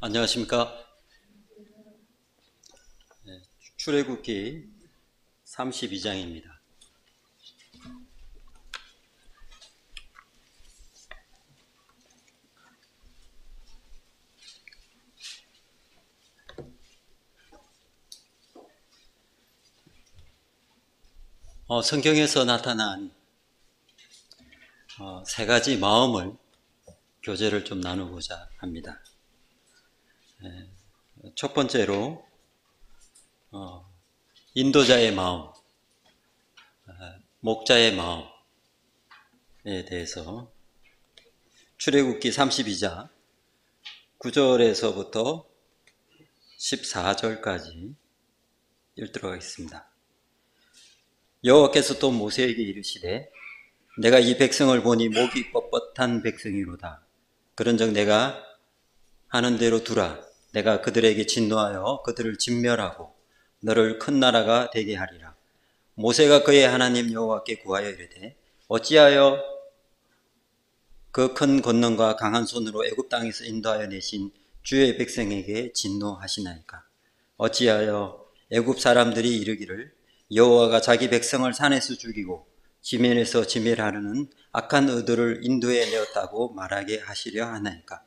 안녕하십니까. 출애굽기 32장입니다. 성경에서 나타난 세 가지 마음을 교제를 좀 나누고자 합니다. 첫 번째로 인도자의 마음, 목자의 마음에 대해서 출애굽기 32장 9절에서부터 14절까지 읽도록 하겠습니다. 여호와께서 또 모세에게 이르시되 내가 이 백성을 보니 목이 뻣뻣한 백성이로다. 그런즉 내가 하는 대로 두라. 내가 그들에게 진노하여 그들을 진멸하고 너를 큰 나라가 되게 하리라. 모세가 그의 하나님 여호와께 구하여 이르되 어찌하여 그 큰 권능과 강한 손으로 애굽 땅에서 인도하여 내신 주의 백성에게 진노하시나이까. 어찌하여 애굽 사람들이 이르기를 여호와가 자기 백성을 산에서 죽이고 지면에서 지멸하려는 악한 의도를 인도해 내었다고 말하게 하시려 하나이까.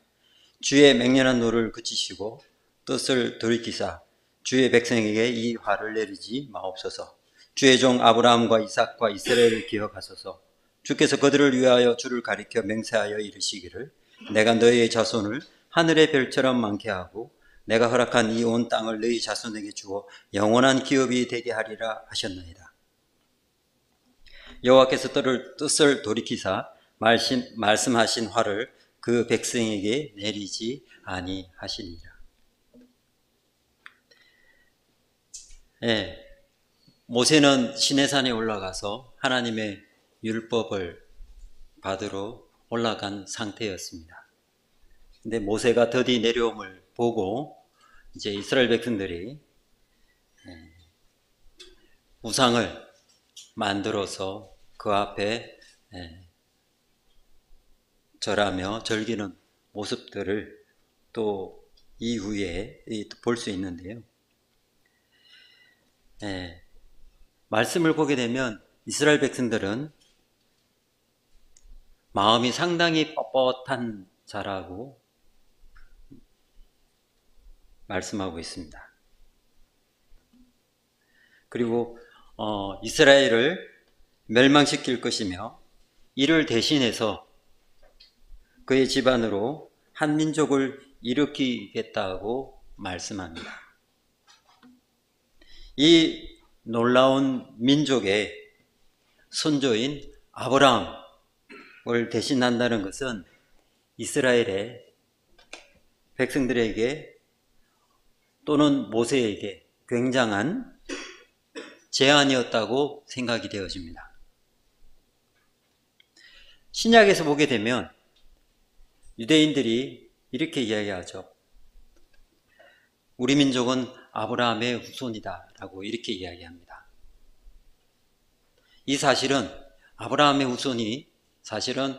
주의 맹렬한 노를 그치시고 뜻을 돌이키사 주의 백성에게 이 화를 내리지 마옵소서. 주의 종 아브라함과 이삭과 이스라엘을 기억하소서. 주께서 그들을 위하여 주를 가리켜 맹세하여 이르시기를 내가 너희의 자손을 하늘의 별처럼 많게 하고 내가 허락한 이 온 땅을 너희 자손에게 주어 영원한 기업이 되게 하리라 하셨나이다. 여호와께서 뜻을 돌이키사 말씀하신 화를 그 백성에게 내리지 아니하시니라. 모세는 시내산에 올라가서 하나님의 율법을 받으러 올라간 상태였습니다. 근데 모세가 더디 내려옴을 보고 이제 이스라엘 백성들이 우상을 만들어서 그 앞에 절하며 즐기는 모습들을 또 이후에 볼 수 있는데요. 말씀을 보게 되면 이스라엘 백성들은 마음이 상당히 뻣뻣한 자라고 말씀하고 있습니다. 그리고 이스라엘을 멸망시킬 것이며 이를 대신해서 그의 집안으로 한 민족을 일으키겠다고 말씀합니다. 이 놀라운 민족의 선조인 아브라함을 대신한다는 것은 이스라엘의 백성들에게 또는 모세에게 굉장한 제안이었다고 생각이 되어집니다. 신약에서 보게 되면 유대인들이 이렇게 이야기하죠. 우리 민족은 아브라함의 후손이다 라고 이렇게 이야기합니다. 이 사실은 아브라함의 후손이 사실은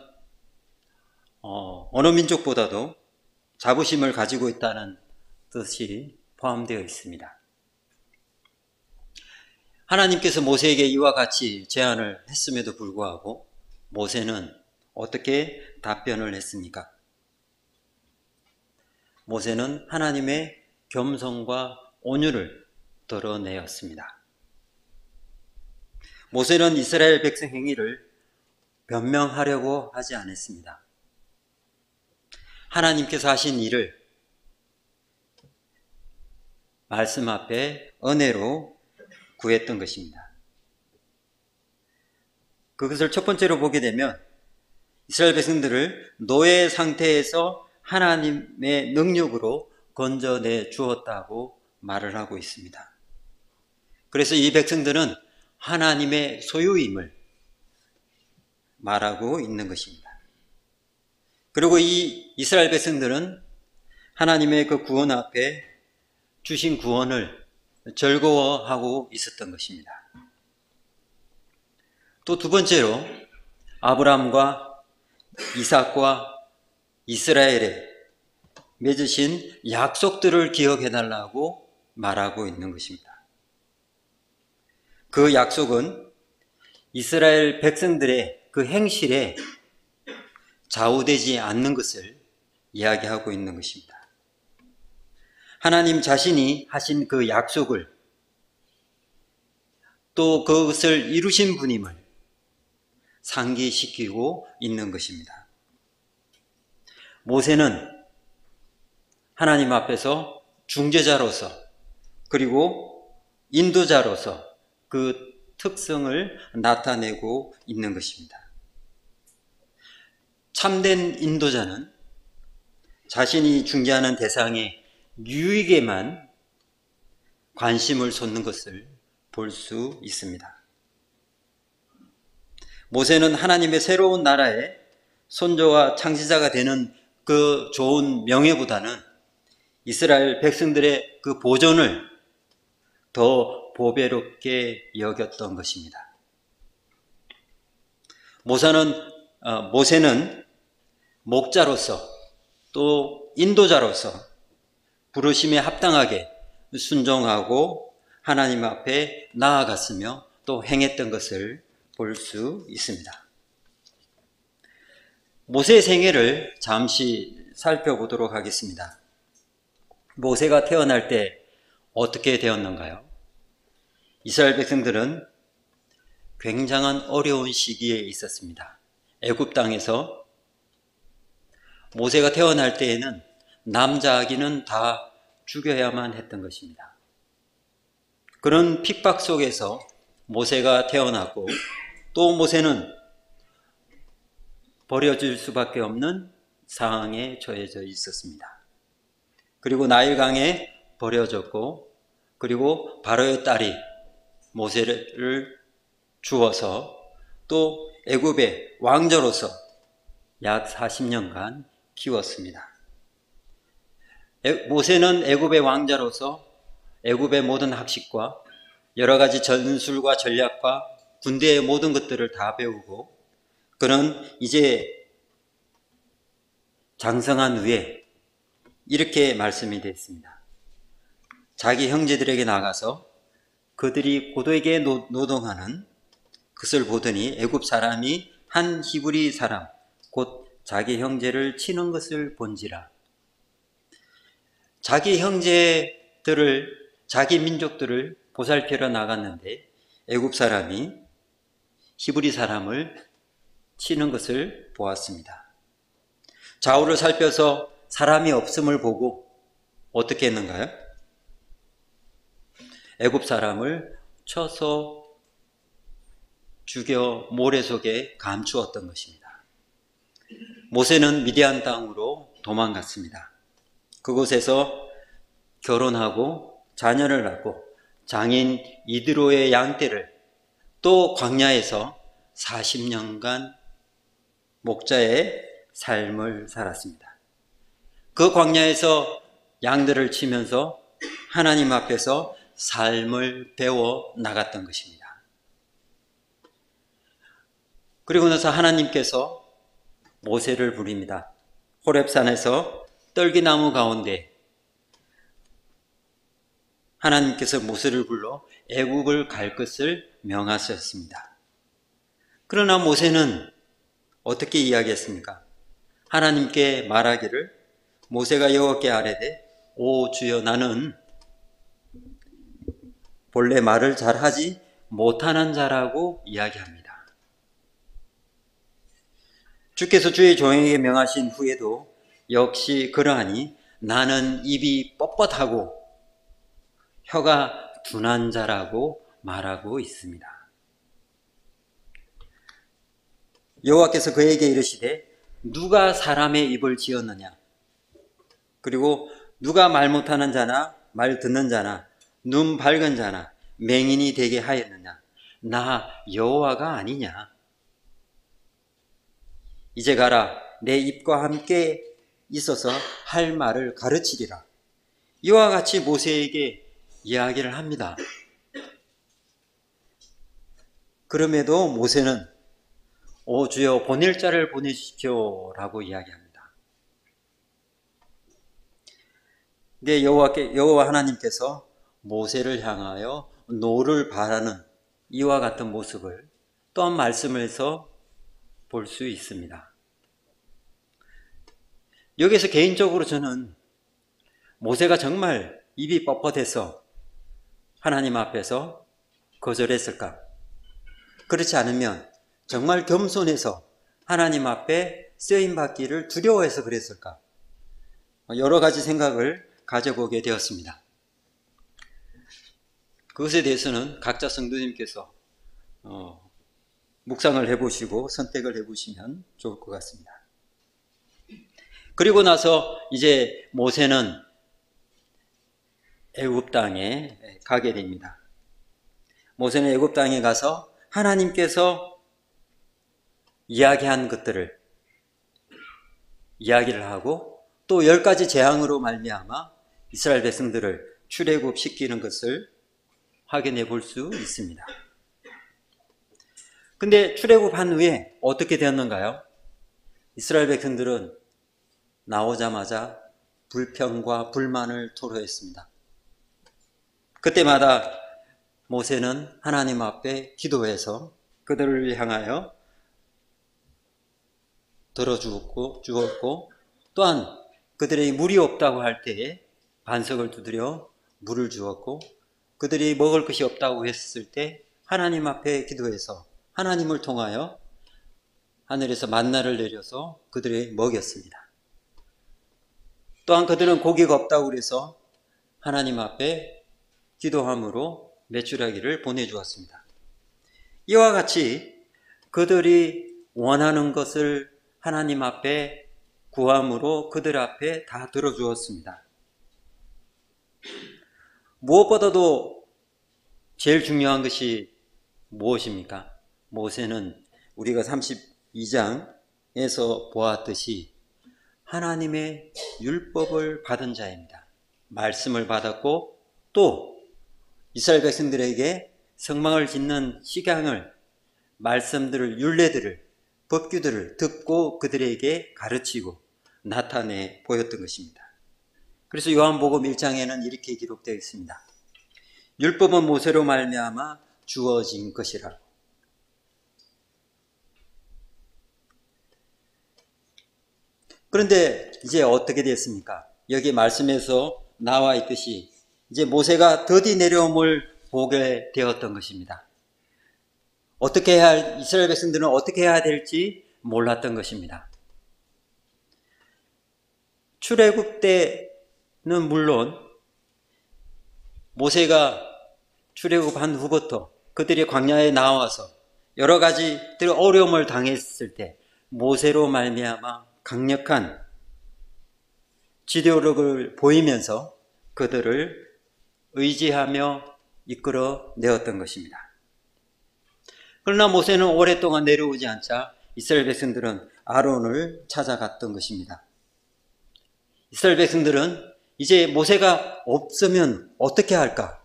어느 민족보다도 자부심을 가지고 있다는 뜻이 포함되어 있습니다. 하나님께서 모세에게 이와 같이 제안을 했음에도 불구하고 모세는 어떻게 답변을 했습니까? 모세는 하나님의 겸손과 온유를 드러내었습니다. 모세는 이스라엘 백성 행위를 변명하려고 하지 않았습니다. 하나님께서 하신 일을 말씀 앞에 은혜로 구했던 것입니다. 그것을 첫 번째로 보게 되면 이스라엘 백성들을 노예 상태에서 하나님의 능력으로 건져내 주었다고 말을 하고 있습니다. 그래서 이 백성들은 하나님의 소유임을 말하고 있는 것입니다. 그리고 이 이스라엘 백성들은 하나님의 그 구원 앞에 주신 구원을 즐거워하고 있었던 것입니다. 또 두 번째로 아브라함과 이삭과 이스라엘의 맺으신 약속들을 기억해 달라고 말하고 있는 것입니다. 그 약속은 이스라엘 백성들의 그 행실에 좌우되지 않는 것을 이야기하고 있는 것입니다. 하나님 자신이 하신 그 약속을, 또 그것을 이루신 분임을 상기시키고 있는 것입니다. 모세는 하나님 앞에서 중재자로서, 그리고 인도자로서 그 특성을 나타내고 있는 것입니다. 참된 인도자는 자신이 중재하는 대상의 유익에만 관심을 쏟는 것을 볼 수 있습니다. 모세는 하나님의 새로운 나라의 선조와 창시자가 되는 그 좋은 명예보다는 이스라엘 백성들의 그 보존을 더 보배롭게 여겼던 것입니다. 모세는 목자로서 또 인도자로서 부르심에 합당하게 순종하고 하나님 앞에 나아갔으며 또 행했던 것을 볼 수 있습니다. 모세의 생애를 잠시 살펴보도록 하겠습니다. 모세가 태어날 때 어떻게 되었는가요? 이스라엘 백성들은 굉장한 어려운 시기에 있었습니다. 애굽 땅에서 모세가 태어날 때에는 남자 아기는 다 죽여야만 했던 것입니다. 그런 핍박 속에서 모세가 태어났고, 또 모세는 버려질 수밖에 없는 상황에 처해져 있었습니다. 그리고 나일강에 버려졌고, 그리고 바로의 딸이 모세를 주어서 또 애굽의 왕자로서 약 40년간 키웠습니다. 모세는 애굽의 왕자로서 애굽의 모든 학식과 여러 가지 전술과 전략과 군대의 모든 것들을 다 배우고, 그는 이제 장성한 후에 이렇게 말씀이 되어 있습니다. 자기 형제들에게 나가서 그들이 고도에게 노동하는 것을 보더니 애굽 사람이 한 히브리 사람 곧 자기 형제를 치는 것을 본지라. 자기 형제들을, 자기 민족들을 보살피러 나갔는데 애굽 사람이 히브리 사람을 치는 것을 보았습니다. 좌우를 살펴서 사람이 없음을 보고 어떻게 했는가요? 애굽 사람을 쳐서 죽여 모래 속에 감추었던 것입니다. 모세는 미디안 땅으로 도망갔습니다. 그곳에서 결혼하고 자녀를 낳고 장인 이드로의 양떼를, 또 광야에서 40년간 목자의 삶을 살았습니다. 그 광야에서 양들을 치면서 하나님 앞에서 삶을 배워 나갔던 것입니다. 그리고 나서 하나님께서 모세를 부릅니다. 호렙산에서 떨기나무 가운데 하나님께서 모세를 불러 애굽을 갈 것을 명하셨습니다. 그러나 모세는 어떻게 이야기했습니까? 하나님께 말하기를, 모세가 여호와께 아뢰되 오 주여, 나는 본래 말을 잘하지 못하는 자라고 이야기합니다. 주께서 주의 종에게 명하신 후에도 역시 그러하니 나는 입이 뻣뻣하고 혀가 둔한 자라고 말하고 있습니다. 여호와께서 그에게 이르시되 누가 사람의 입을 지었느냐? 그리고 누가 말 못하는 자나 말 듣는 자나 눈 밝은 자나 맹인이 되게 하였느냐? 나 여호와가 아니냐? 이제 가라, 내 입과 함께 있어서 할 말을 가르치리라. 이와 같이 모세에게 이야기를 합니다. 그럼에도 모세는 오 주여, 보낼 자를 보내십시오 라고 이야기합니다. 근데 여호와 하나님께서 모세를 향하여 노를 바라는 이와 같은 모습을 또한 말씀에서 볼 수 있습니다. 여기서 개인적으로 저는 모세가 정말 입이 뻣뻣해서 하나님 앞에서 거절했을까? 그렇지 않으면 정말 겸손해서 하나님 앞에 쓰임받기를 두려워해서 그랬을까? 여러 가지 생각을 가져보게 되었습니다. 그것에 대해서는 각자 성도님께서 묵상을 해보시고 선택을 해보시면 좋을 것 같습니다. 그리고 나서 이제 모세는 애굽 땅에 가게 됩니다. 모세는 애굽 땅에 가서 하나님께서 이야기한 것들을 이야기를 하고 또 10가지 재앙으로 말미암아 이스라엘 백성들을 출애굽시키는 것을 확인해 볼 수 있습니다. 근데 출애굽한 후에 어떻게 되었는가요? 이스라엘 백성들은 나오자마자 불평과 불만을 토로했습니다. 그때마다 모세는 하나님 앞에 기도해서 그들을 향하여 들어주었고 또한 그들이 물이 없다고 할 때에 반석을 두드려 물을 주었고 그들이 먹을 것이 없다고 했을 때 하나님 앞에 기도해서 하나님을 통하여 하늘에서 만나를 내려서 그들이 먹였습니다. 또한 그들은 고기가 없다고 그래서 하나님 앞에 기도함으로 메추라기를 보내주었습니다. 이와 같이 그들이 원하는 것을 하나님 앞에 구함으로 그들 앞에 다 들어주었습니다. 무엇보다도 제일 중요한 것이 무엇입니까? 모세는 우리가 32장에서 보았듯이 하나님의 율법을 받은 자입니다. 말씀을 받았고 또 이스라엘 백성들에게 성막을 짓는 식양을, 말씀들을, 율례들을, 법규들을 듣고 그들에게 가르치고 나타내 보였던 것입니다. 그래서 요한복음 1장에는 이렇게 기록되어 있습니다. 율법은 모세로 말미암아 주어진 것이라고. 그런데 이제 어떻게 됐습니까? 여기 말씀에서 나와 있듯이 이제 모세가 더디 내려옴을 보게 되었던 것입니다. 이스라엘 백성들은 어떻게 해야 될지 몰랐던 것입니다. 출애굽 때는 물론 모세가 출애굽한 후부터 그들이 광야에 나와서 여러 가지 어려움을 당했을 때 모세로 말미암아 강력한 지도력을 보이면서 그들을 의지하며 이끌어 내었던 것입니다. 그러나 모세는 오랫동안 내려오지 않자 이스라엘 백성들은 아론을 찾아갔던 것입니다. 이스라엘 백성들은 이제 모세가 없으면 어떻게 할까?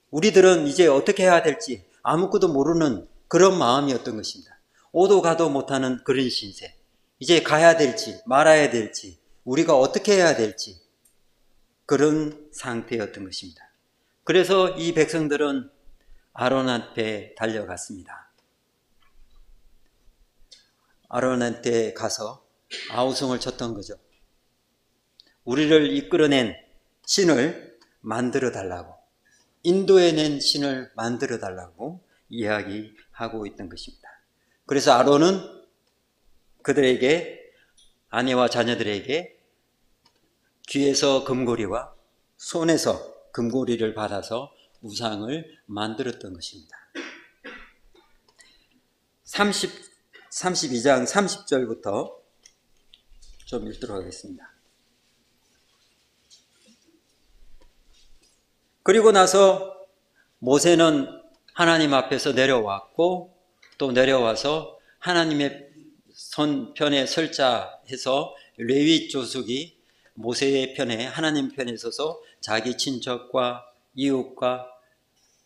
우리들은 이제 어떻게 해야 될지 아무것도 모르는 그런 마음이었던 것입니다. 오도 가도 못하는 그런 신세. 이제 가야 될지 말아야 될지 우리가 어떻게 해야 될지 그런 상태였던 것입니다. 그래서 이 백성들은 아론한테 달려갔습니다. 아론한테 가서 아우성을 쳤던 거죠. 우리를 이끌어낸 신을 만들어 달라고, 인도해낸 신을 만들어 달라고 이야기하고 있던 것입니다. 그래서 아론은 그들에게, 아내와 자녀들에게 귀에서 금고리와 손에서 금고리를 받아서 우상을 만들었던 것입니다. 32장 30절부터 좀 읽도록 하겠습니다. 그리고 나서 모세는 하나님 앞에서 내려왔고 또 내려와서 하나님의 손편에 설자 해서 레위 족속이 모세의 편에, 하나님 편에 서서 자기 친척과 이웃과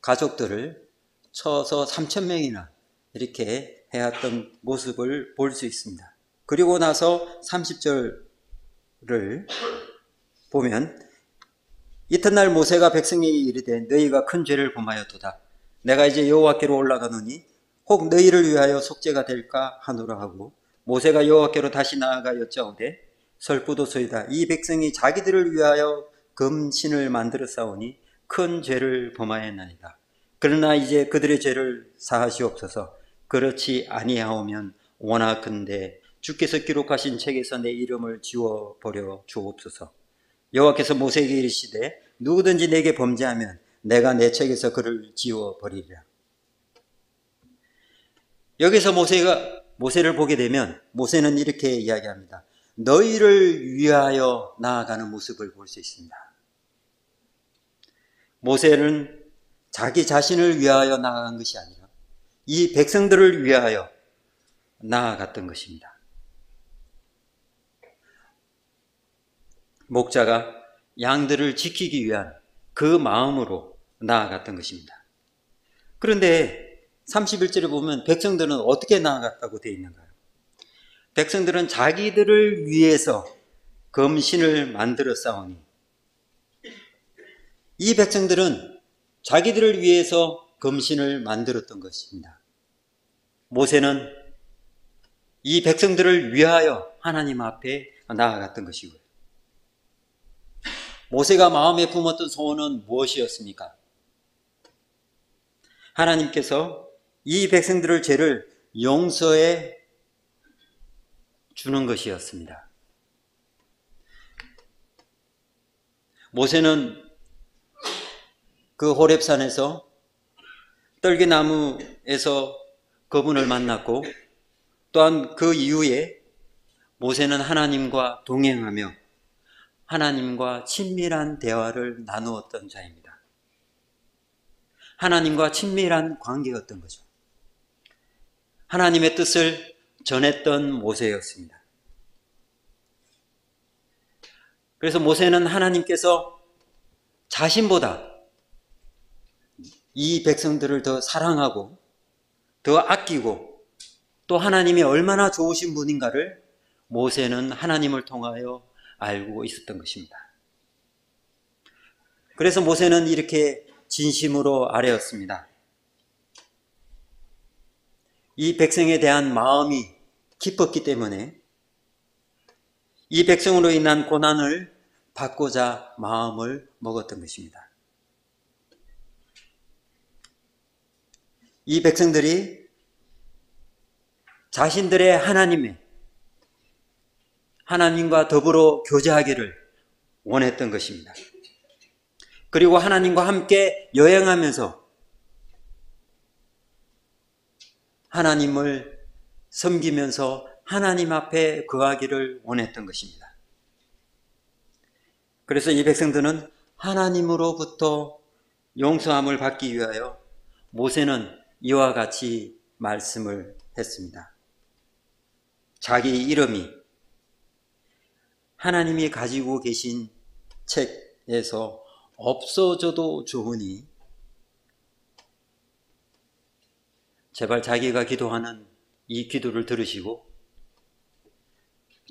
가족들을 쳐서 3,000명이나 이렇게 해왔던 모습을 볼 수 있습니다. 그리고 나서 30절을 보면 이튿날 모세가 백성에게 이르되 너희가 큰 죄를 범하였도다. 내가 이제 여호와께로 올라가노니 혹 너희를 위하여 속죄가 될까 하노라 하고 모세가 여호와께로 다시 나아가 여짜오되 설부도소이다. 이 백성이 자기들을 위하여 금신을 만들어 싸우니 큰 죄를 범하였나이다. 그러나 이제 그들의 죄를 사하시옵소서. 그렇지 아니하오면 원하건대 주께서 기록하신 책에서 내 이름을 지워버려 주옵소서. 여호와께서 모세에게 이르시되 누구든지 내게 범죄하면 내가 내 책에서 그를 지워버리리라. 여기서 모세를 보게 되면 모세는 이렇게 이야기합니다. 너희를 위하여 나아가는 모습을 볼 수 있습니다. 모세는 자기 자신을 위하여 나아간 것이 아니라 이 백성들을 위하여 나아갔던 것입니다. 목자가 양들을 지키기 위한 그 마음으로 나아갔던 것입니다. 그런데 31절에 보면 백성들은 어떻게 나아갔다고 되어 있는가요? 백성들은 자기들을 위해서 금신을 만들어 싸우니 이 백성들은 자기들을 위해서 금신을 만들었던 것입니다. 모세는 이 백성들을 위하여 하나님 앞에 나아갔던 것이고요. 모세가 마음에 품었던 소원은 무엇이었습니까? 하나님께서 이 백성들의 죄를 용서해 주는 것이었습니다. 모세는 그 호렙산에서 떨기나무에서 그분을 만났고 또한 그 이후에 모세는 하나님과 동행하며 하나님과 친밀한 대화를 나누었던 자입니다. 하나님과 친밀한 관계였던 거죠. 하나님의 뜻을 전했던 모세였습니다. 그래서 모세는 하나님께서 자신보다 이 백성들을 더 사랑하고 더 아끼고 또 하나님이 얼마나 좋으신 분인가를 모세는 하나님을 통하여 알고 있었던 것입니다. 그래서 모세는 이렇게 진심으로 아뢰었습니다. 이 백성에 대한 마음이 깊었기 때문에 이 백성으로 인한 고난을 받고자 마음을 먹었던 것입니다. 이 백성들이 자신들의 하나님과 더불어 교제하기를 원했던 것입니다. 그리고 하나님과 함께 여행하면서 하나님을 섬기면서 하나님 앞에 거하기를 원했던 것입니다. 그래서 이 백성들은 하나님으로부터 용서함을 받기 위하여 모세는 이와 같이 말씀을 했습니다. 자기 이름이 하나님이 가지고 계신 책에서 없어져도 좋으니 제발 자기가 기도하는 이 기도를 들으시고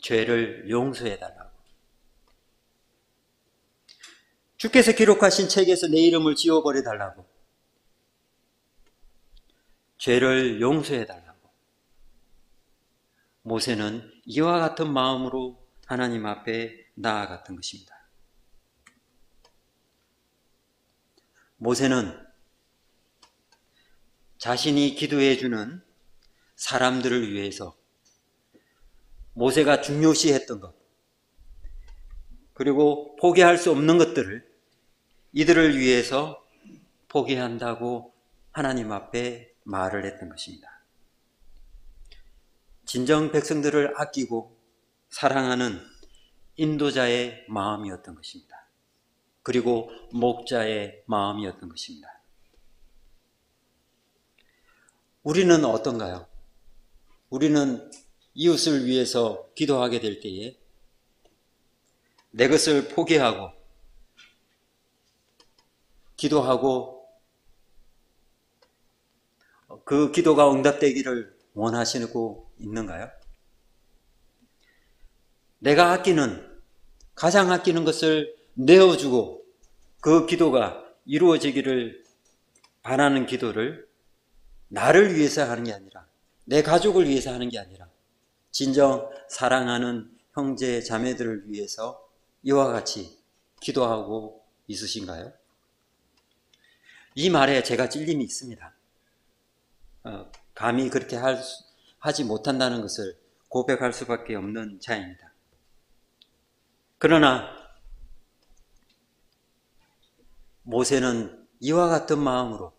죄를 용서해 달라고, 주께서 기록하신 책에서 내 이름을 지워버려 달라고, 죄를 용서해 달라고 모세는 이와 같은 마음으로 하나님 앞에 나아갔던 것입니다. 모세는 자신이 기도해 주는 사람들을 위해서 모세가 중요시했던 것, 그리고 포기할 수 없는 것들을 이들을 위해서 포기한다고 하나님 앞에 말을 했던 것입니다. 진정 백성들을 아끼고 사랑하는 인도자의 마음이었던 것입니다. 그리고 목자의 마음이었던 것입니다. 우리는 어떤가요? 우리는 이웃을 위해서 기도하게 될 때에 내 것을 포기하고 기도하고 그 기도가 응답되기를 원하시고 있는가요? 내가 가장 아끼는 것을 내어주고 그 기도가 이루어지기를 바라는 기도를 나를 위해서 하는 게 아니라, 내 가족을 위해서 하는 게 아니라 진정 사랑하는 형제 자매들을 위해서 이와 같이 기도하고 있으신가요? 이 말에 제가 찔림이 있습니다. 감히 그렇게 하지 못한다는 것을 고백할 수밖에 없는 자입니다. 그러나 모세는 이와 같은 마음으로,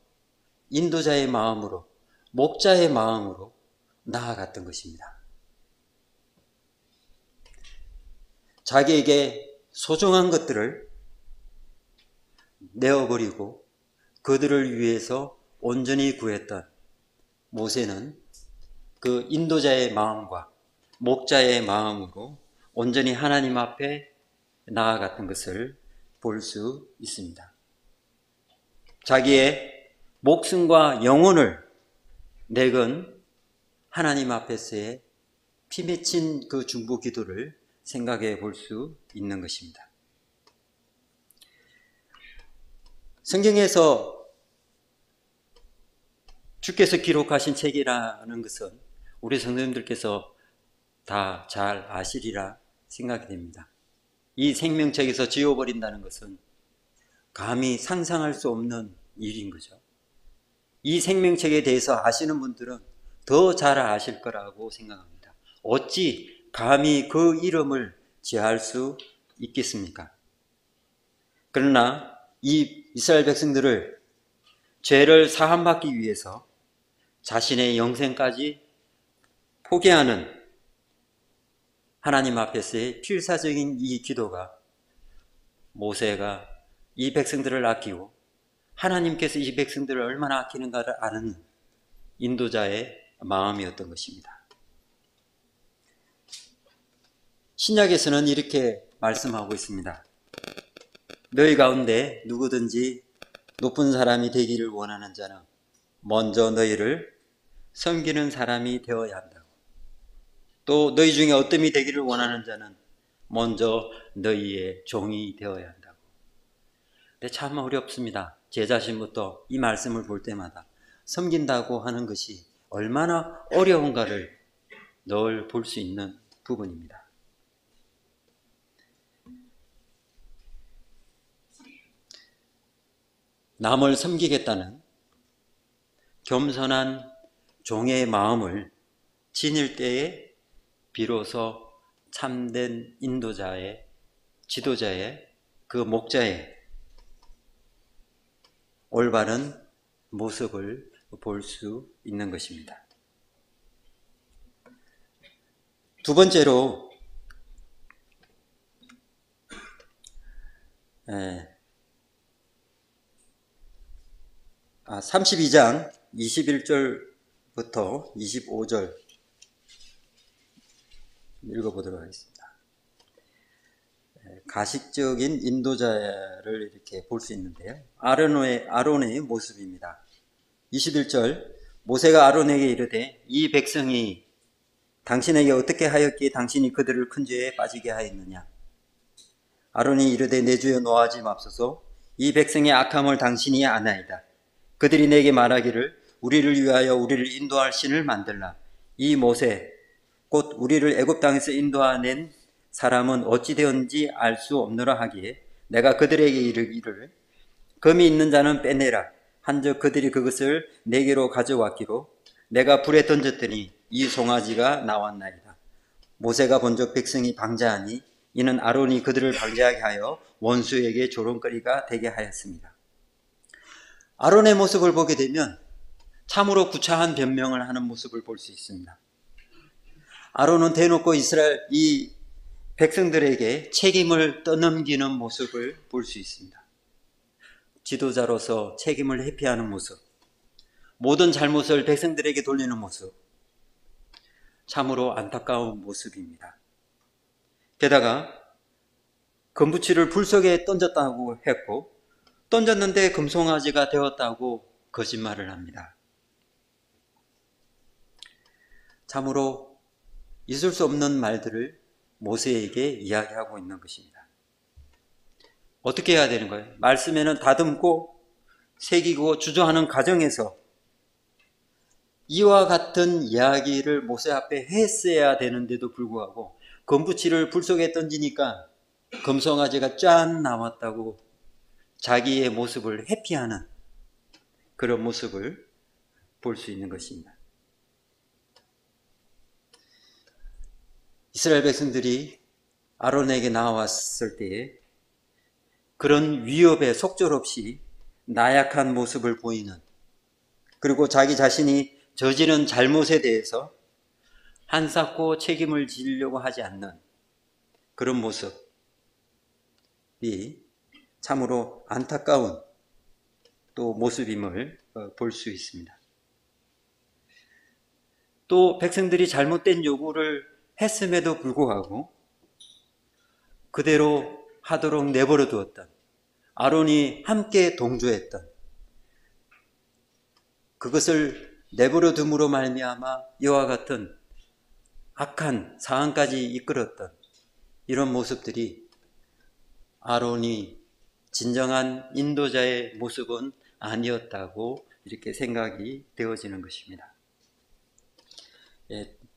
인도자의 마음으로, 목자의 마음으로 나아갔던 것입니다. 자기에게 소중한 것들을 내어버리고 그들을 위해서 온전히 구했던 모세는 그 인도자의 마음과 목자의 마음으로 온전히 하나님 앞에 나아갔던 것을 볼 수 있습니다. 자기의 목숨과 영혼을 내건 하나님 앞에서의 피 맺힌 그 중보 기도를 생각해 볼 수 있는 것입니다. 성경에서 주께서 기록하신 책이라는 것은 우리 성도님들께서 다 잘 아시리라 생각이 됩니다. 이 생명책에서 지워버린다는 것은 감히 상상할 수 없는 일인 거죠. 이 생명책에 대해서 아시는 분들은 더 잘 아실 거라고 생각합니다. 어찌 감히 그 이름을 제할 수 있겠습니까? 그러나 이 이스라엘 백성들을 죄를 사함받기 위해서 자신의 영생까지 포기하는 하나님 앞에서의 필사적인 이 기도가 모세가 이 백성들을 아끼고 하나님께서 이 백성들을 얼마나 아끼는가를 아는 인도자의 마음이었던 것입니다. 신약에서는 이렇게 말씀하고 있습니다. 너희 가운데 누구든지 높은 사람이 되기를 원하는 자는 먼저 너희를 섬기는 사람이 되어야 한다고. 또 너희 중에 어뜸이 되기를 원하는 자는 먼저 너희의 종이 되어야 한다고. 근데 참 어렵습니다. 제 자신부터 이 말씀을 볼 때마다 섬긴다고 하는 것이 얼마나 어려운가를 늘 볼 수 있는 부분입니다. 남을 섬기겠다는 겸손한 종의 마음을 지닐 때에 비로소 참된 인도자의, 지도자의, 그 목자의 올바른 모습을 볼 수 있는 것입니다. 두 번째로 32장 21절부터 25절 읽어보도록 하겠습니다. 가식적인 인도자를 이렇게 볼 수 있는데요. 아론의 모습입니다. 21절, 모세가 아론에게 이르되 이 백성이 당신에게 어떻게 하였기에 당신이 그들을 큰 죄에 빠지게 하였느냐. 아론이 이르되 내 주여 노하지 맙소서. 이 백성의 악함을 당신이 아나이다. 그들이 내게 말하기를 우리를 위하여 우리를 인도할 신을 만들라. 이 모세 곧 우리를 애굽 땅에서 인도하낸 사람은 어찌 되었는지 알 수 없노라 하기에 내가 그들에게 이르기를 검이 있는 자는 빼내라. 한즉 그들이 그것을 내게로 가져왔기로 내가 불에 던졌더니 이 송아지가 나왔나이다. 모세가 본적 백성이 방자하니 이는 아론이 그들을 방자하게 하여 원수에게 조롱거리가 되게 하였습니다. 아론의 모습을 보게 되면 참으로 구차한 변명을 하는 모습을 볼 수 있습니다. 아론은 대놓고 이스라엘 이 백성들에게 책임을 떠넘기는 모습을 볼 수 있습니다. 지도자로서 책임을 회피하는 모습, 모든 잘못을 백성들에게 돌리는 모습, 참으로 안타까운 모습입니다. 게다가 금부치를 불 속에 던졌다고 했고 던졌는데 금송아지가 되었다고 거짓말을 합니다. 참으로 있을 수 없는 말들을 모세에게 이야기하고 있는 것입니다. 어떻게 해야 되는 거예요? 말씀에는 다듬고 새기고 주저하는 과정에서 이와 같은 이야기를 모세 앞에 했어야 되는데도 불구하고 검부치를 불 속에 던지니까 금송아지가 짠 나왔다고 자기의 모습을 회피하는 그런 모습을 볼 수 있는 것입니다. 이스라엘 백성들이 아론에게 나왔을 때에 그런 위협에 속절없이 나약한 모습을 보이는, 그리고 자기 자신이 저지른 잘못에 대해서 한사코 책임을 지려고 하지 않는 그런 모습이 참으로 안타까운 또 모습임을 볼 수 있습니다. 또 백성들이 잘못된 요구를 했음에도 불구하고 그대로 하도록 내버려 두었던, 아론이 함께 동조했던 그것을 내버려 둠으로 말미암아 이와 같은 악한 상황까지 이끌었던 이런 모습들이 아론이 진정한 인도자의 모습은 아니었다고 이렇게 생각이 되어지는 것입니다.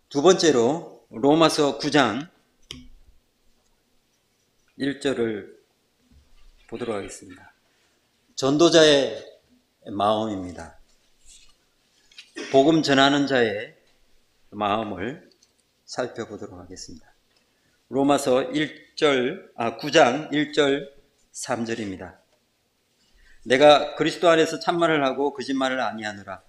두 번째로 로마서 9장 1절을 보도록 하겠습니다. 전도자의 마음입니다. 복음 전하는 자의 마음을 살펴보도록 하겠습니다. 로마서 9장 1절 3절입니다. 내가 그리스도 안에서 참말을 하고 거짓말을 아니하노라.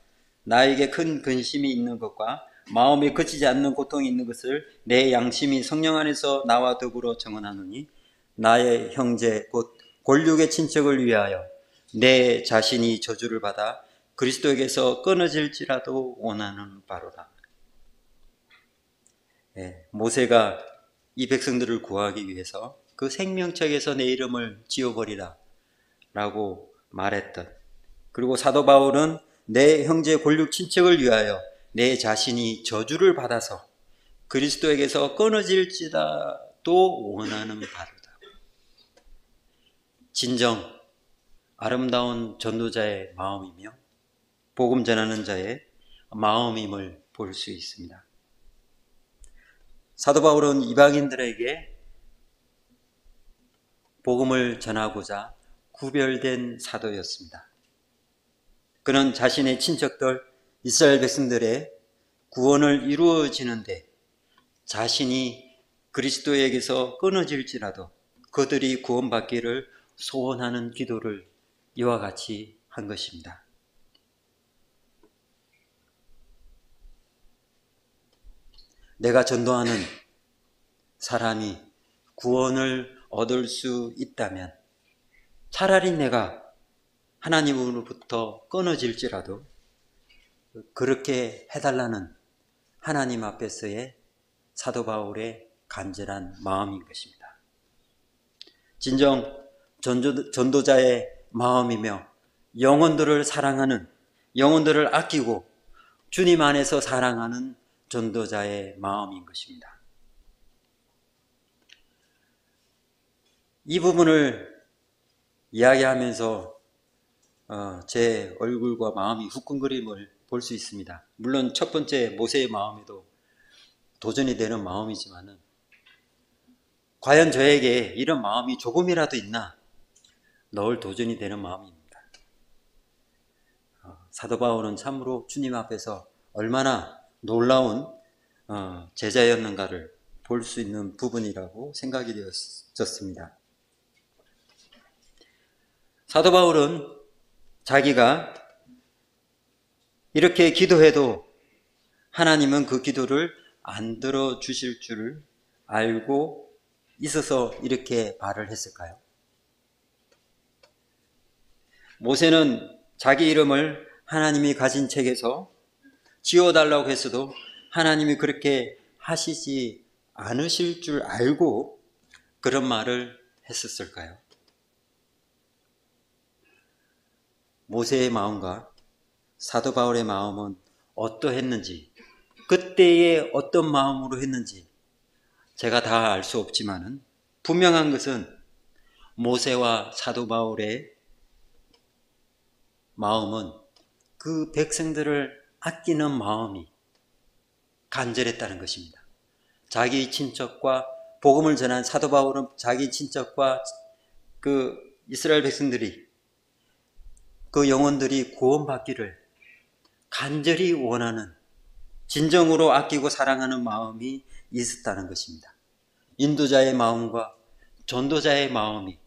나에게 큰 근심이 있는 것과 마음이 그치지 않는 고통이 있는 것을 내 양심이 성령 안에서 나와 더불어 정언하노니 나의 형제 곧 골육의 친척을 위하여 내 자신이 저주를 받아 그리스도에게서 끊어질지라도 원하는 바로다. 모세가 이 백성들을 구하기 위해서 그 생명책에서 내 이름을 지워버리라 라고 말했던, 그리고 사도 바울은 내 형제 골육 친척을 위하여 내 자신이 저주를 받아서 그리스도에게서 끊어질지라도 원하는 바로다. 진정 아름다운 전도자의 마음이며 복음 전하는 자의 마음임을 볼 수 있습니다. 사도 바울은 이방인들에게 복음을 전하고자 구별된 사도였습니다. 그는 자신의 친척들 이스라엘 백성들의 구원을 이루어지는데 자신이 그리스도에게서 끊어질지라도 그들이 구원받기를 소원하는 기도를 이와 같이 한 것입니다. 내가 전도하는 사람이 구원을 얻을 수 있다면 차라리 내가 하나님으로부터 끊어질지라도 그렇게 해달라는 하나님 앞에서의 사도 바울의 간절한 마음인 것입니다. 진정 전도자의 마음이며 영혼들을 사랑하는, 영혼들을 아끼고 주님 안에서 사랑하는 전도자의 마음인 것입니다. 이 부분을 이야기하면서 제 얼굴과 마음이 후끈거림을 볼 수 있습니다. 물론 첫 번째 모세의 마음에도 도전이 되는 마음이지만은 과연 저에게 이런 마음이 조금이라도 있나 늘 도전이 되는 마음입니다. 사도 바울은 참으로 주님 앞에서 얼마나 놀라운 제자였는가를 볼 수 있는 부분이라고 생각이 되었습니다. 사도 바울은 자기가 이렇게 기도해도 하나님은 그 기도를 안 들어주실 줄 알고 있어서 이렇게 말을 했을까요? 모세는 자기 이름을 하나님이 가진 책에서 지워달라고 했어도 하나님이 그렇게 하시지 않으실 줄 알고 그런 말을 했었을까요? 모세의 마음과 사도 바울의 마음은 어떠했는지, 그때의 어떤 마음으로 했는지 제가 다 알 수 없지만은 분명한 것은 모세와 사도 바울의 마음은 그 백성들을 아끼는 마음이 간절했다는 것입니다. 자기 친척과 복음을 전한 사도 바울은 자기 친척과 그 이스라엘 백성들이 그 영혼들이 구원받기를 간절히 원하는, 진정으로 아끼고 사랑하는 마음이 있었다는 것입니다. 인도자의 마음과 전도자의 마음이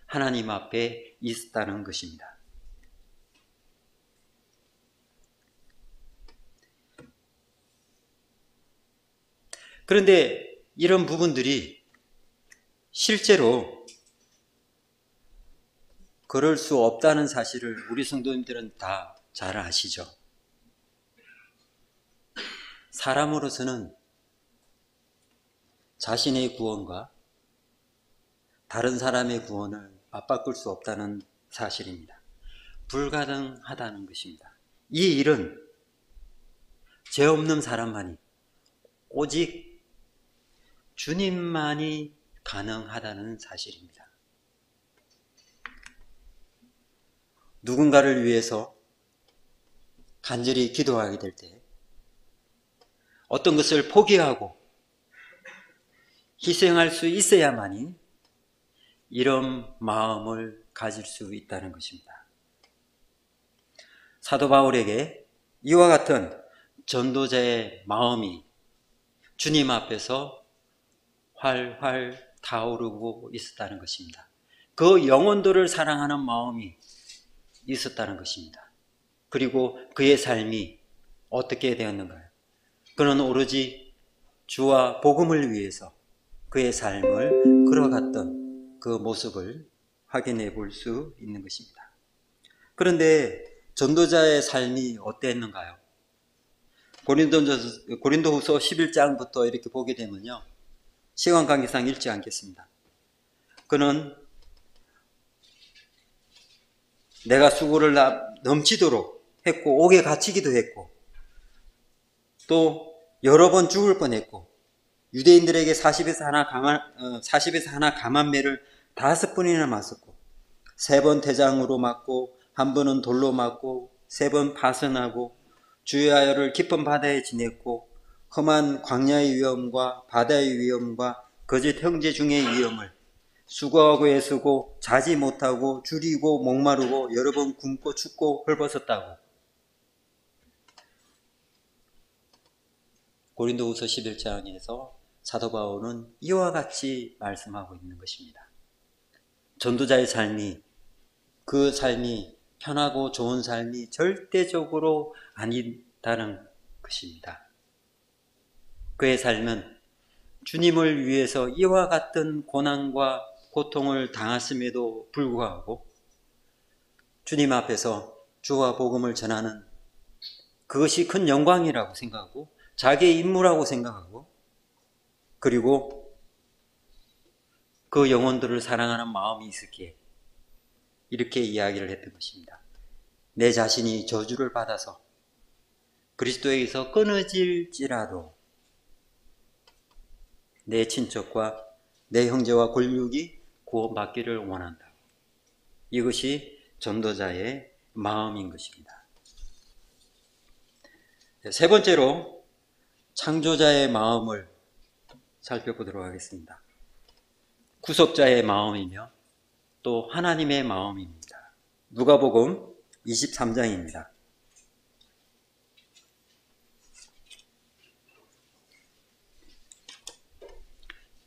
하나님 앞에 있었다는 것입니다. 그런데 이런 부분들이 실제로 그럴 수 없다는 사실을 우리 성도님들은 다 잘 아시죠? 사람으로서는 자신의 구원과 다른 사람의 구원을 맞바꿀 수 없다는 사실입니다. 불가능하다는 것입니다. 이 일은 죄 없는 사람만이, 오직 주님만이 가능하다는 사실입니다. 누군가를 위해서 간절히 기도하게 될 때 어떤 것을 포기하고 희생할 수 있어야만이 이런 마음을 가질 수 있다는 것입니다. 사도 바울에게 이와 같은 전도자의 마음이 주님 앞에서 활활 타오르고 있었다는 것입니다. 그 영혼들을 사랑하는 마음이 있었다는 것입니다. 그리고 그의 삶이 어떻게 되었는가요? 그는 오로지 주와 복음을 위해서 그의 삶을 걸어갔던 그 모습을 확인해 볼 수 있는 것입니다. 그런데 전도자의 삶이 어땠는가요? 고린도후서 11장부터 이렇게 보게 되면요, 시간 관계상 읽지 않겠습니다. 그는 내가 수고를 넘치도록 했고 옥에 갇히기도 했고 또 여러 번 죽을 뻔했고 유대인들에게 40에서 하나 감한매를 5번이나 맞았고 3번 태장으로 맞고 1번은 돌로 맞고 3번 파선하고 주야를 깊은 바다에 지냈고 험한 광야의 위험과 바다의 위험과 거짓 형제 중의 위험을 수고하고 애쓰고 자지 못하고 줄이고 목마르고 여러 번 굶고 춥고 헐벗었다고. 고린도후서 11장에서 사도 바울은 이와 같이 말씀하고 있는 것입니다. 전도자의 삶이, 그 삶이 편하고 좋은 삶이 절대적으로 아니다는 것입니다. 그의 삶은 주님을 위해서 이와 같은 고난과 고통을 당했음에도 불구하고 주님 앞에서 주와 복음을 전하는 그것이 큰 영광이라고 생각하고 자기의 임무라고 생각하고 그리고 그 영혼들을 사랑하는 마음이 있었기에 이렇게 이야기를 했던 것입니다. 내 자신이 저주를 받아서 그리스도에게서 끊어질지라도 내 친척과 내 형제와 권력이 구원받기를 원한다. 이것이 전도자의 마음인 것입니다. 세 번째로 창조자의 마음을 살펴보도록 하겠습니다. 구속자의 마음이며 또 하나님의 마음입니다. 누가복음 23장입니다.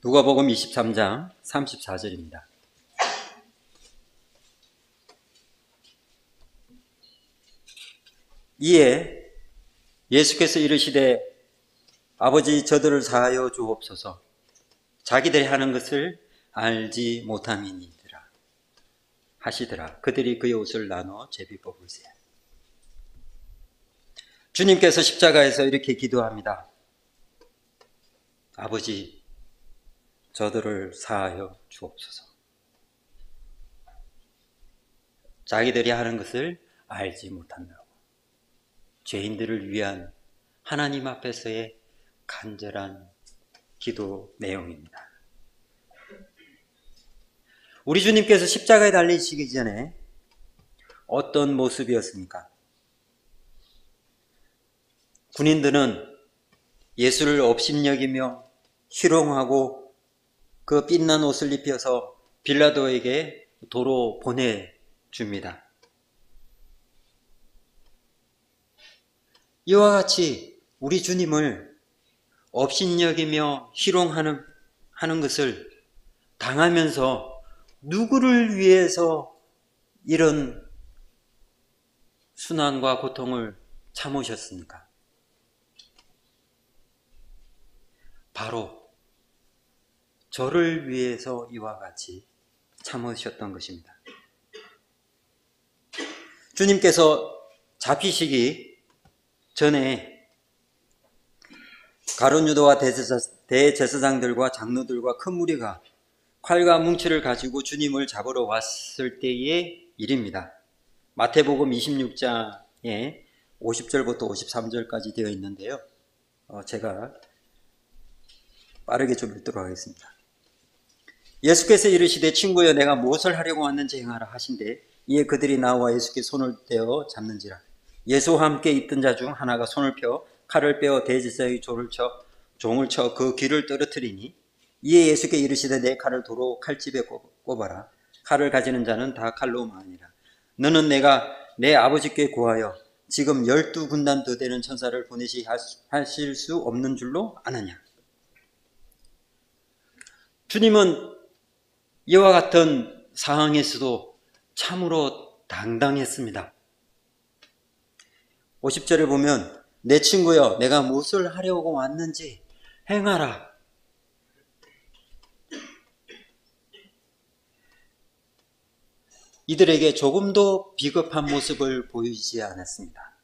누가복음 23장 34절입니다. 이에 예수께서 이르시되 아버지 저들을 사하여 주옵소서 자기들이 하는 것을 알지 못함이니이다 하시더라. 그들이 그의 옷을 나눠 제비 뽑을세. 주님께서 십자가에서 이렇게 기도합니다. 아버지 저들을 사하여 주옵소서. 자기들이 하는 것을 알지 못한다고. 죄인들을 위한 하나님 앞에서의 간절한 기도 내용입니다. 우리 주님께서 십자가에 달리시기 전에 어떤 모습이었습니까? 군인들은 예수를 업신여기며 희롱하고 그 빛난 옷을 입혀서 빌라도에게 도로 보내줍니다. 이와 같이 우리 주님을 업신여기며 희롱하는 것을 당하면서 누구를 위해서 이런 순환과 고통을 참으셨습니까? 바로 저를 위해서 이와 같이 참으셨던 것입니다. 주님께서 잡히시기 전에 가룟 유다와 대제사장들과 장로들과 큰 무리가 칼과 뭉치를 가지고 주님을 잡으러 왔을 때의 일입니다. 마태복음 26장에 50절부터 53절까지 되어 있는데요. 제가 빠르게 좀 읽도록 하겠습니다. 예수께서 이르시되 친구여 내가 무엇을 하려고 왔는지 행하라 하신대 이에 그들이 나와 예수께 손을 떼어 잡는지라. 예수와 함께 있던 자 중 하나가 손을 펴 칼을 빼어 대제사장의 종을 쳐 그 귀를 떨어뜨리니 이에 예수께 이르시되 내 칼을 도로 칼집에 꼽아라. 칼을 가지는 자는 다 칼로 망하니라. 너는 내가 내 아버지께 구하여 지금 12군단 더 되는 천사를 보내시 하실 수 없는 줄로 아느냐. 주님은 이와 같은 상황에서도 참으로 당당했습니다. 50절에 보면 내 친구여 내가 무엇을 하려고 왔는지 행하라. 이들에게 조금도 비겁한 모습을 보이지 않았습니다.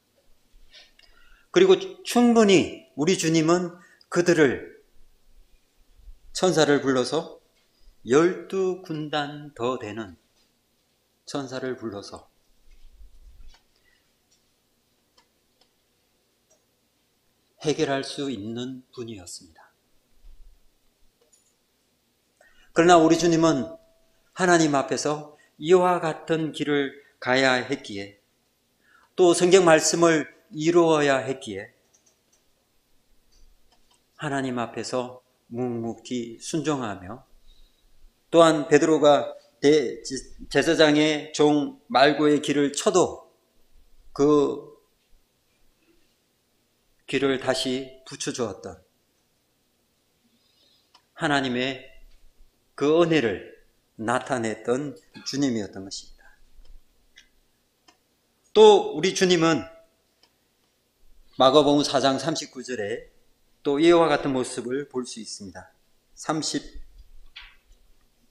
그리고 충분히 우리 주님은 그들을 천사를 불러서 12군단 더 되는 천사를 불러서 해결할 수 있는 분이었습니다. 그러나 우리 주님은 하나님 앞에서 이와 같은 길을 가야 했기에 또 성경 말씀을 이루어야 했기에 하나님 앞에서 묵묵히 순종하며 또한 베드로가 제사장의 종 말고의 길을 쳐도 그 길을 다시 붙여주었던 하나님의 그 은혜를 나타냈던 주님이었던 것입니다. 또 우리 주님은 마가복음 4장 39절에 또 이와 같은 모습을 볼 수 있습니다.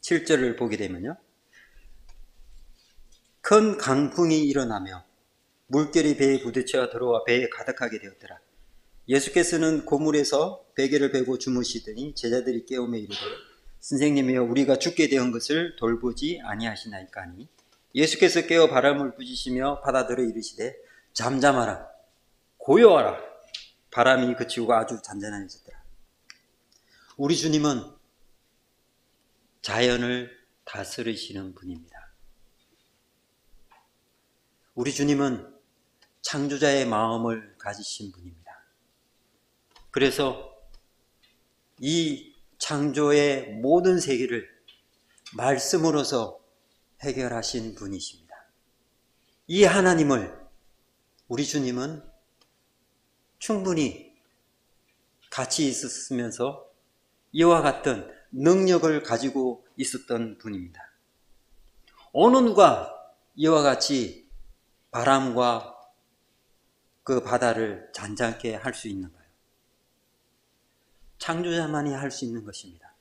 37절을 보게 되면요. 큰 강풍이 일어나며 물결이 배에 부딪혀 들어와 배에 가득하게 되었더라. 예수께서는 고물에서 베개를 베고 주무시더니 제자들이 깨우며 이르되 선생님이여 우리가 죽게 되은 것을 돌보지 아니하시나이까 하니 예수께서 깨어 바람을 부지시며 바다들어 이르시되 잠잠하라 고요하라 바람이 그치고 아주 잔잔해졌더라. 우리 주님은 자연을 다스리시는 분입니다. 우리 주님은 창조자의 마음을 가지신 분입니다. 그래서 이 창조의 모든 세계를 말씀으로서 해결하신 분이십니다. 이 하나님을 우리 주님은 충분히 같이 있었으면서 이와 같은 능력을 가지고 있었던 분입니다. 어느 누가 이와 같이 바람과 그 바다를 잔잔케 할 수 있는가요? 창조자만이 할 수 있는 것입니다.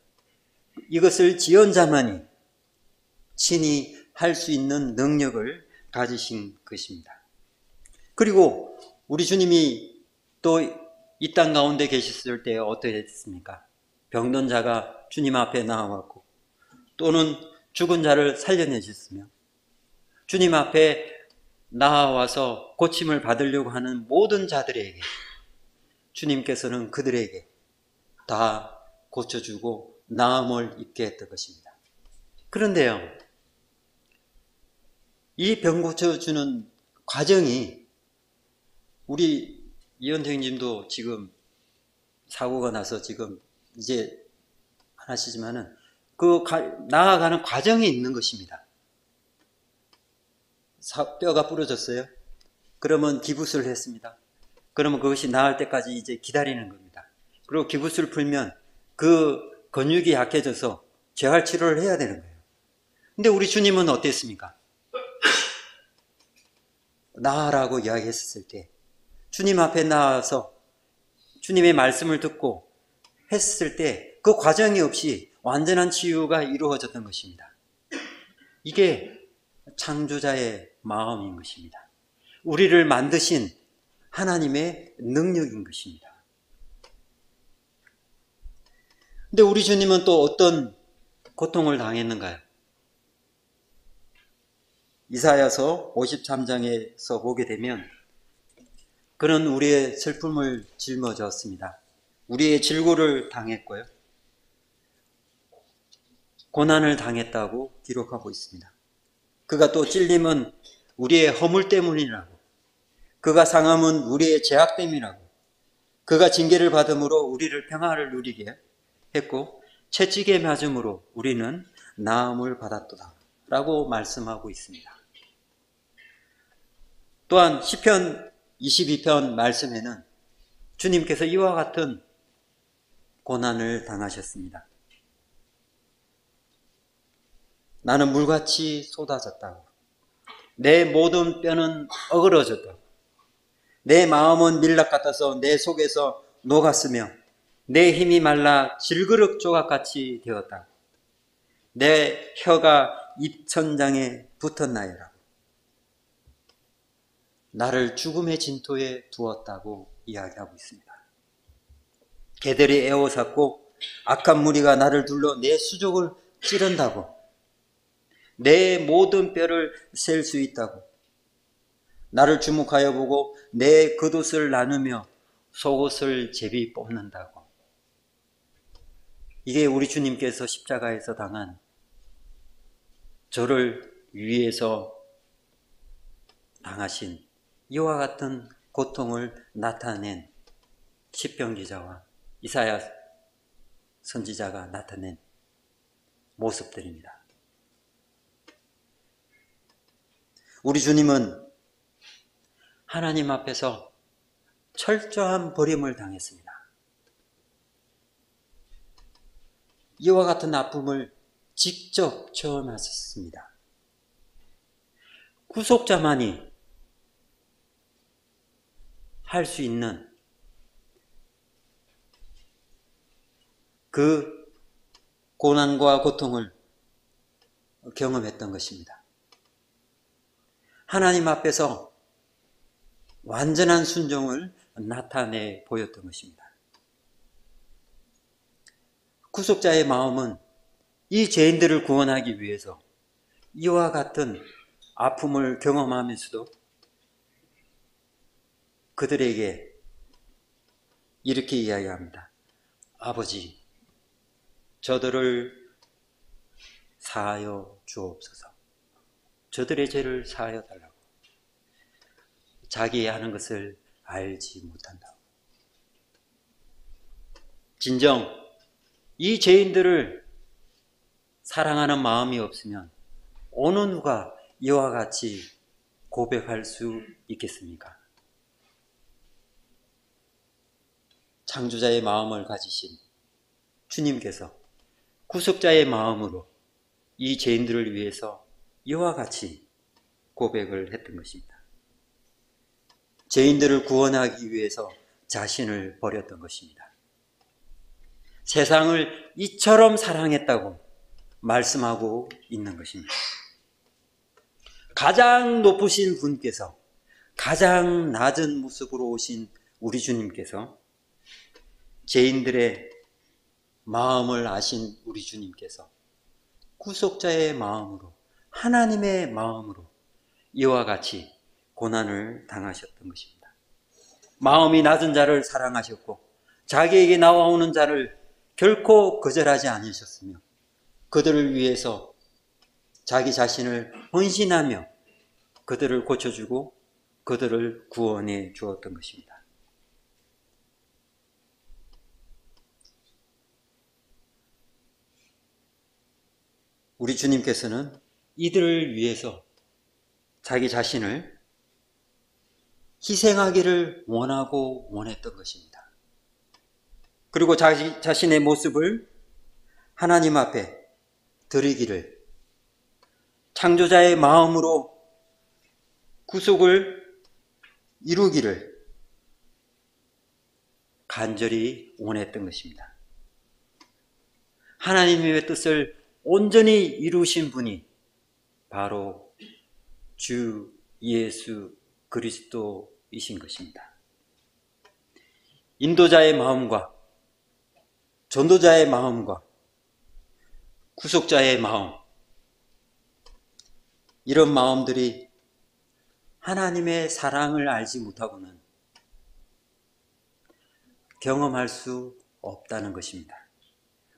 이것을 지은 자만이 친히 할 수 있는 능력을 가지신 것입니다. 그리고 우리 주님이 또 이 땅 가운데 계셨을 때 어떻게 됐습니까? 병든 자가 주님 앞에 나와왔고 또는 죽은 자를 살려내셨으며 주님 앞에 나와서 고침을 받으려고 하는 모든 자들에게 주님께서는 그들에게 다 고쳐주고 나음을 입게 했던 것입니다. 그런데요, 이 병 고쳐주는 과정이 우리 이현생님도 지금 사고가 나서 지금 이제 안 하시지만은 나아가는 과정이 있는 것입니다. 뼈가 부러졌어요. 그러면 기부스를 했습니다. 그러면 그것이 나을 때까지 이제 기다리는 겁니다. 그리고 기부스를 풀면 그 근육이 약해져서 재활 치료를 해야 되는 거예요. 근데 우리 주님은 어땠습니까? 나아라고 이야기했을 때 주님 앞에 나와서 주님의 말씀을 듣고 했을 때 그 과정이 없이 완전한 치유가 이루어졌던 것입니다. 이게 창조자의 마음인 것입니다. 우리를 만드신 하나님의 능력인 것입니다. 근데 우리 주님은 또 어떤 고통을 당했는가요? 이사야서 53장에서 보게 되면 그는 우리의 슬픔을 짊어졌습니다. 우리의 질고를 당했고요. 고난을 당했다고 기록하고 있습니다. 그가 또 찔림은 우리의 허물 때문이라고, 그가 상함은 우리의 죄악 때문이라고, 그가 징계를 받음으로 우리를 평화를 누리게 했고 채찍에 맞음으로 우리는 나음을 받았도다 라고 말씀하고 있습니다. 또한 시편 22편 말씀에는 주님께서 이와 같은 고난을 당하셨습니다. 나는 물같이 쏟아졌다고, 내 모든 뼈는 어그러졌다고, 내 마음은 밀랍 같아서 내 속에서 녹았으며 내 힘이 말라 질그릇 조각같이 되었다고, 내 혀가 입천장에 붙었나이라고, 나를 죽음의 진토에 두었다고 이야기하고 있습니다. 개들이 에워쌌고 악한 무리가 나를 둘러 내 수족을 찌른다고, 내 모든 뼈를 셀 수 있다고, 나를 주목하여 보고 내 겉옷을 나누며 속옷을 제비 뽑는다고. 이게 우리 주님께서 십자가에서 당한 저를 위해서 당하신 이와 같은 고통을 나타낸 시편 기자와 이사야 선지자가 나타낸 모습들입니다. 우리 주님은 하나님 앞에서 철저한 버림을 당했습니다. 이와 같은 아픔을 직접 체험하셨습니다. 구속자만이 할 수 있는 그 고난과 고통을 경험했던 것입니다. 하나님 앞에서 완전한 순종을 나타내 보였던 것입니다. 구속자의 마음은 이 죄인들을 구원하기 위해서 이와 같은 아픔을 경험하면서도 그들에게 이렇게 이야기합니다. 아버지, 저들을 사하여 주옵소서. 저들의 죄를 사하여 달라고. 자기 하는 것을 알지 못한다고. 진정 이 죄인들을 사랑하는 마음이 없으면 어느 누가 이와 같이 고백할 수 있겠습니까? 창조자의 마음을 가지신 주님께서 구속자의 마음으로 이 죄인들을 위해서 이와 같이 고백을 했던 것입니다. 죄인들을 구원하기 위해서 자신을 버렸던 것입니다. 세상을 이처럼 사랑했다고 말씀하고 있는 것입니다. 가장 높으신 분께서 가장 낮은 모습으로 오신 우리 주님께서, 죄인들의 마음을 아신 우리 주님께서 구속자의 마음으로, 하나님의 마음으로 이와 같이 고난을 당하셨던 것입니다. 마음이 낮은 자를 사랑하셨고 자기에게 나와오는 자를 결코 거절하지 않으셨으며 그들을 위해서 자기 자신을 헌신하며 그들을 고쳐주고 그들을 구원해 주었던 것입니다. 우리 주님께서는 이들을 위해서 자기 자신을 희생하기를 원하고 원했던 것입니다. 그리고 자기 자신의 모습을 하나님 앞에 드리기를, 창조자의 마음으로 구속을 이루기를 간절히 원했던 것입니다. 하나님의 뜻을 온전히 이루신 분이 바로 주 예수 그리스도이신 것입니다. 인도자의 마음과 전도자의 마음과 구속자의 마음, 이런 마음들이 하나님의 사랑을 알지 못하고는 경험할 수 없다는 것입니다.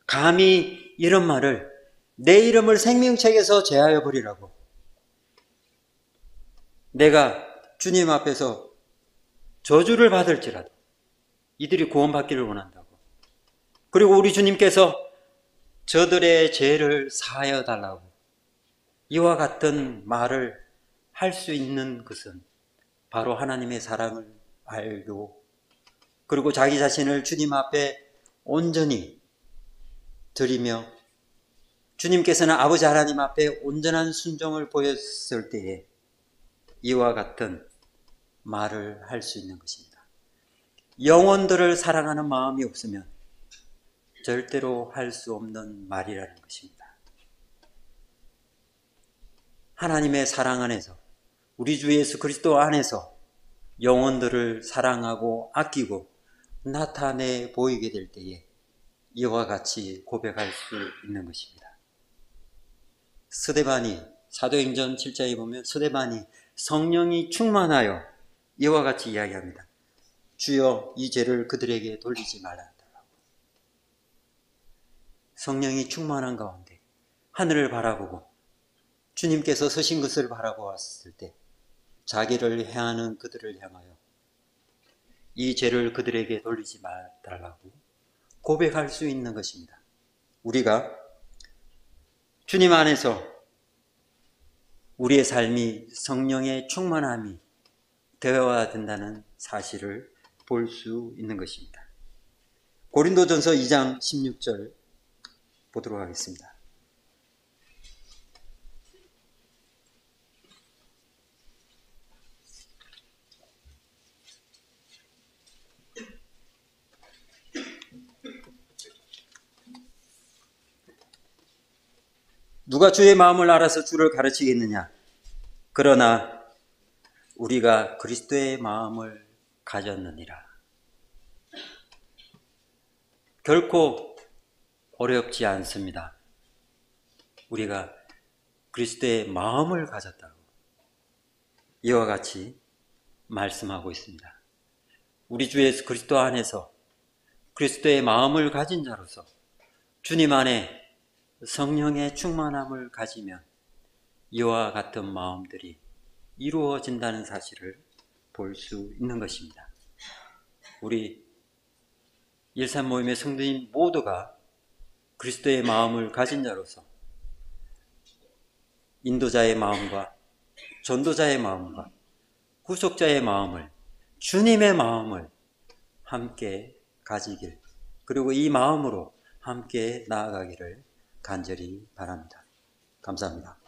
감히 이런 말을, 내 이름을 생명책에서 제하여 버리라고, 내가 주님 앞에서 저주를 받을지라도 이들이 구원받기를 원한다고, 그리고 우리 주님께서 저들의 죄를 사하여 달라고 이와 같은 말을 할 수 있는 것은 바로 하나님의 사랑을 알고, 그리고 자기 자신을 주님 앞에 온전히 드리며 주님께서는 아버지 하나님 앞에 온전한 순종을 보였을 때에 이와 같은 말을 할 수 있는 것입니다. 영혼들을 사랑하는 마음이 없으면 절대로 할 수 없는 말이라는 것입니다. 하나님의 사랑 안에서, 우리 주 예수 그리스도 안에서 영혼들을 사랑하고 아끼고 나타내 보이게 될 때에 이와 같이 고백할 수 있는 것입니다. 스데반이, 사도행전 7장에 보면 스데반이 성령이 충만하여 이와 같이 이야기합니다. 주여, 이 죄를 그들에게 돌리지 말라. 성령이 충만한 가운데 하늘을 바라보고 주님께서 서신 것을 바라보았을 때 자기를 해하는 그들을 향하여 이 죄를 그들에게 돌리지 말라고 고백할 수 있는 것입니다. 우리가 주님 안에서 우리의 삶이 성령의 충만함이 되어야 된다는 사실을 볼 수 있는 것입니다. 고린도전서 2장 16절 보도록 하겠습니다. 누가 주의 마음을 알아서 주를 가르치겠느냐? 그러나 우리가 그리스도의 마음을 가졌느니라. 결코 어렵지 않습니다. 우리가 그리스도의 마음을 가졌다고 이와 같이 말씀하고 있습니다. 우리 주 예수 그리스도 안에서 그리스도의 마음을 가진 자로서 주님 안에 성령의 충만함을 가지면 이와 같은 마음들이 이루어진다는 사실을 볼 수 있는 것입니다. 우리 일산 모임의 성도인 모두가 그리스도의 마음을 가진 자로서 인도자의 마음과 전도자의 마음과 구속자의 마음을, 주님의 마음을 함께 가지길, 그리고 이 마음으로 함께 나아가기를 간절히 바랍니다. 감사합니다.